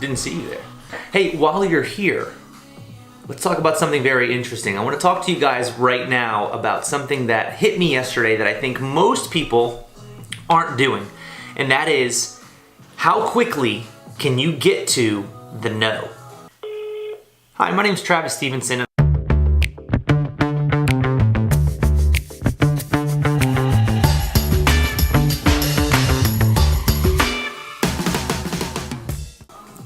Didn't see you there. Hey, while you're here, let's talk about something very interesting. I want to talk to you guys right now about something that hit me yesterday that I think most people aren't doing. And that is, how quickly can you get to the no? Hi, my name is Travis Stephenson.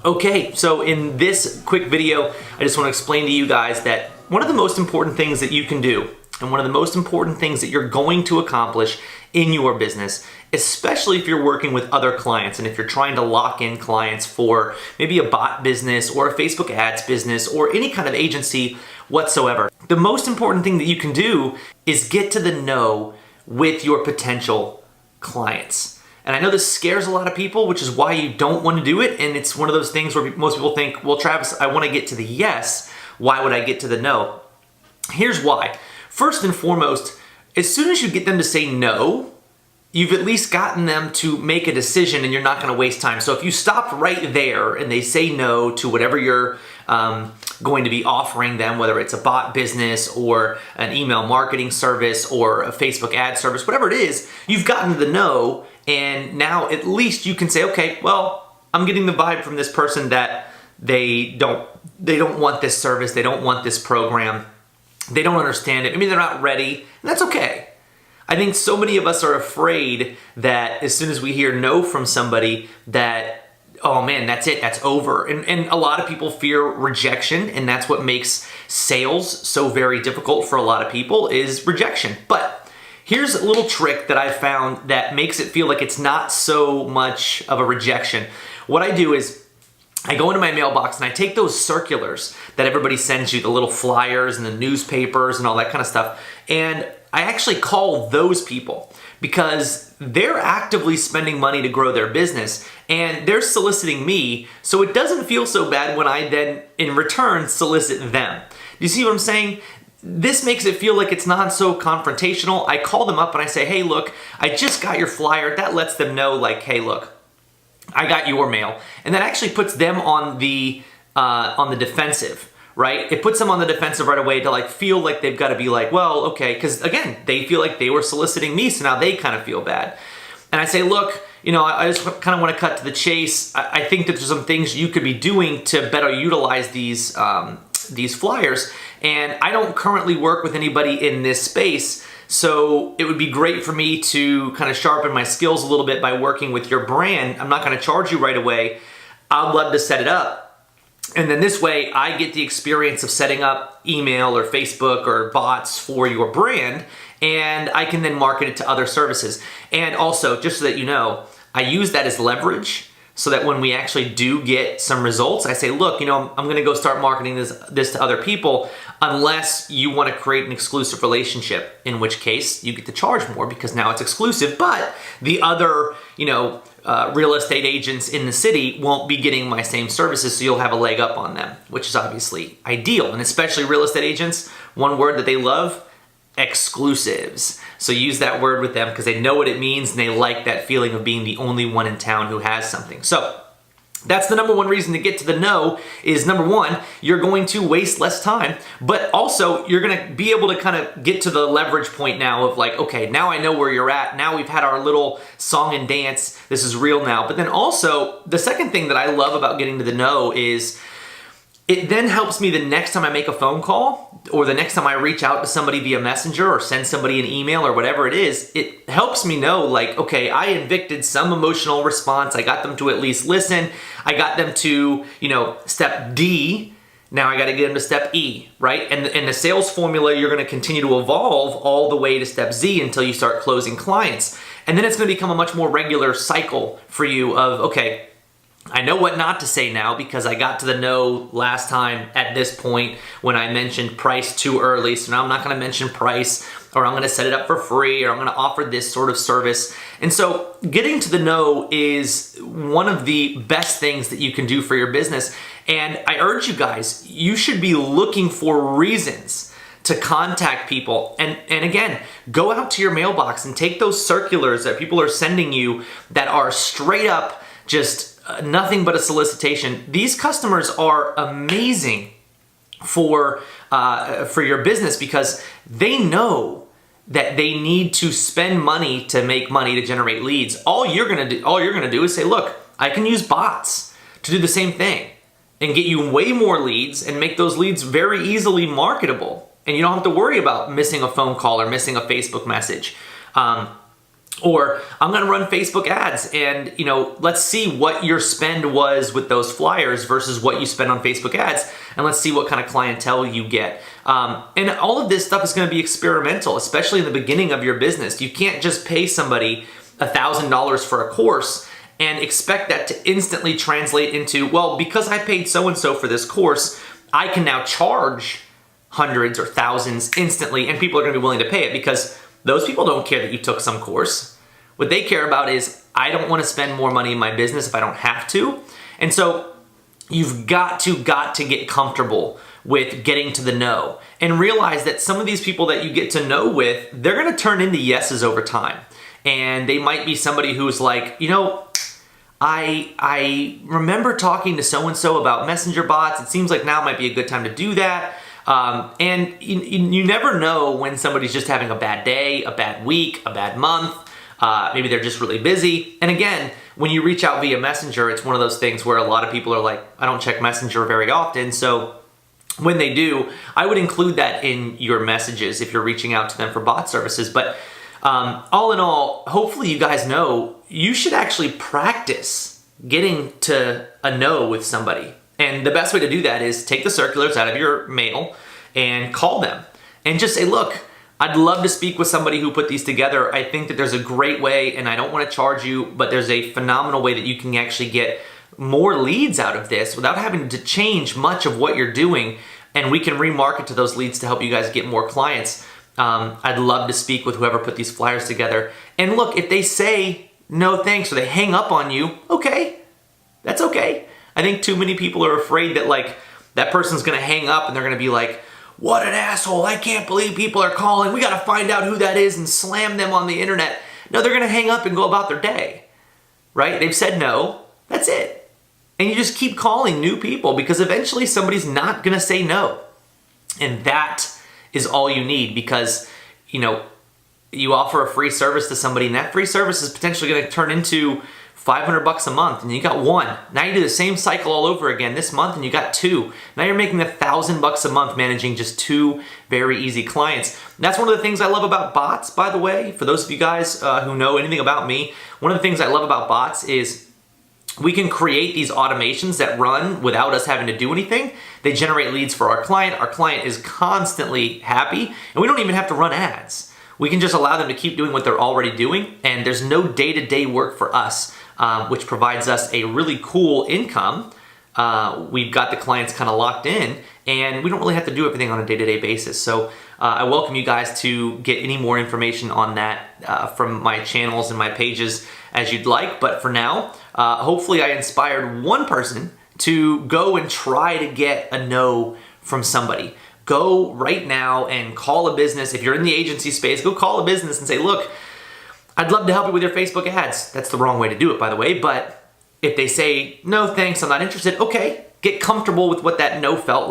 Okay, so in this quick video, I just want to explain to you guys that one of the most important things that you can do, and one of the most important things that you're going to accomplish in your business, especially if you're working with other clients and if you're trying to lock in clients for maybe a bot business or a Facebook ads business or any kind of agency whatsoever. The most important thing that you can do is get to the no with your potential clients. And I know this scares a lot of people, which is why you don't want to do it. And it's one of those things where most people think, well, Travis, I want to get to the yes. Why would I get to the no? Here's why. First and foremost, as soon as you get them to say no, you've at least gotten them to make a decision and you're not going to waste time. So if you stop right there and they say no to whatever you're going to be offering them, whether it's a bot business or an email marketing service or a Facebook ad service, whatever it is, you've gotten the no. And now at least you can say, okay, well, I'm getting the vibe from this person that they don't want this service, they don't want this program, they don't understand it. Maybe they're not ready, and that's okay. I think so many of us are afraid that as soon as we hear no from somebody that, oh man, that's it, that's over. And a lot of people fear rejection, and that's what makes sales so very difficult for a lot of people is rejection. But here's a little trick that I found that makes it feel like it's not so much of a rejection. What I do is I go into my mailbox and I take those circulars that everybody sends you, the little flyers and the newspapers and all that kind of stuff, and I actually call those people because they're actively spending money to grow their business and they're soliciting me, so it doesn't feel so bad when I then in return solicit them. Do you see what I'm saying? This makes it feel like it's not so confrontational. I call them up and I say, hey, look, I just got your flyer. That lets them know, like, hey, look, I got your mail. And that actually puts them on the defensive, right? It puts them on the defensive right away to like feel like they've got to be like, well, okay, because again, they feel like they were soliciting me, so now they kind of feel bad. And I say, look, you know, I just kind of want to cut to the chase. I think that there's some things you could be doing to better utilize these flyers. And I don't currently work with anybody in this space, so it would be great for me to kind of sharpen my skills a little bit by working with your brand. I'm not going to charge you right away. I'd love to set it up. And then this way, I get the experience of setting up email or Facebook or bots for your brand, and I can then market it to other services. And also, just so that you know, I use that as leverage so that when we actually do get some results, I say, look, you know, I'm going to go start marketing this to other people unless you want to create an exclusive relationship, in which case you get to charge more because now it's exclusive, but the other, you know, real estate agents in the city won't be getting my same services, so you'll have a leg up on them, which is obviously ideal. And especially real estate agents, one word that they love, exclusives. So use that word with them because they know what it means and they like that feeling of being the only one in town who has something. So that's the number one reason to get to the no is, number one, you're going to waste less time, but also you're going to be able to kind of get to the leverage point now of like, okay, now I know where you're at. Now we've had our little song and dance. This is real now. But then also the second thing that I love about getting to the no is it then helps me the next time I make a phone call or the next time I reach out to somebody via Messenger or send somebody an email or whatever it is, it helps me know like, okay, I evicted some emotional response. I got them to at least listen. I got them to, you know, step D. Now I got to get them to step E, right? And the sales formula, you're going to continue to evolve all the way to step Z until you start closing clients. And then it's going to become a much more regular cycle for you of, okay, I know what not to say now because I got to the no last time at this point when I mentioned price too early. So now I'm not going to mention price, or I'm going to set it up for free, or I'm going to offer this sort of service. And so getting to the no is one of the best things that you can do for your business. And I urge you guys, you should be looking for reasons to contact people. And again, go out to your mailbox and take those circulars that people are sending you that are straight up just nothing but a solicitation. These customers are amazing for your business because they know that they need to spend money to make money to generate leads. All you're gonna do is say, look, I can use bots to do the same thing and get you way more leads and make those leads very easily marketable. And you don't have to worry about missing a phone call or missing a Facebook message. Or I'm gonna run Facebook ads and let's see what your spend was with those flyers versus what you spend on Facebook ads, and let's see what kind of clientele you get. And all of this stuff is gonna be experimental, especially in the beginning of your business. You can't just pay somebody $1,000 for a course and expect that to instantly translate into, well, because I paid so-and-so for this course, I can now charge hundreds or thousands instantly, and people are gonna be willing to pay it because those people don't care that you took some course. What they care about is, I don't want to spend more money in my business if I don't have to. And so you've got to get comfortable with getting to the no and realize that some of these people that you get to know with, they're going to turn into yeses over time. And they might be somebody who's like, I remember talking to so-and-so about messenger bots. It seems like now might be a good time to do that. And you never know when somebody's just having a bad day, a bad week, a bad month. Maybe they're just really busy. And again, when you reach out via Messenger, it's one of those things where a lot of people are like, I don't check Messenger very often. So when they do, I would include that in your messages if you're reaching out to them for bot services. But all in all, hopefully you guys know you should actually practice getting to a no with somebody. And the best way to do that is take the circulars out of your mail and call them and just say, look, I'd love to speak with somebody who put these together. I think that there's a great way, and I don't want to charge you, but there's a phenomenal way that you can actually get more leads out of this without having to change much of what you're doing, and we can remarket to those leads to help you guys get more clients. I'd love to speak with whoever put these flyers together. And look, if they say no thanks or they hang up on you, okay, that's okay. I think too many people are afraid that that person's gonna hang up and they're gonna be like, what an asshole, I can't believe people are calling, we gotta find out who that is and slam them on the internet. No, they're gonna hang up and go about their day, right? They've said no, that's it. And you just keep calling new people because eventually somebody's not gonna say no. And that is all you need because, you offer a free service to somebody and that free service is potentially gonna turn into $500 a month and you got one. Now you do the same cycle all over again this month and you got two. Now you're making $1,000 a month managing just two very easy clients. And that's one of the things I love about bots, by the way. For those of you guys who know anything about me, one of the things I love about bots is we can create these automations that run without us having to do anything. They generate leads for our client. Our client is constantly happy and we don't even have to run ads. We can just allow them to keep doing what they're already doing and there's no day-to-day work for us. Which provides us a really cool income. We've got the clients kind of locked in and we don't really have to do everything on a day-to-day basis. So I welcome you guys to get any more information on that from my channels and my pages as you'd like. But for now, hopefully I inspired one person to go and try to get a no from somebody. Go right now and call a business. If you're in the agency space, go call a business and say, look, I'd love to help you with your Facebook ads. That's the wrong way to do it, by the way, but if they say, no thanks, I'm not interested, okay, get comfortable with what that no felt like.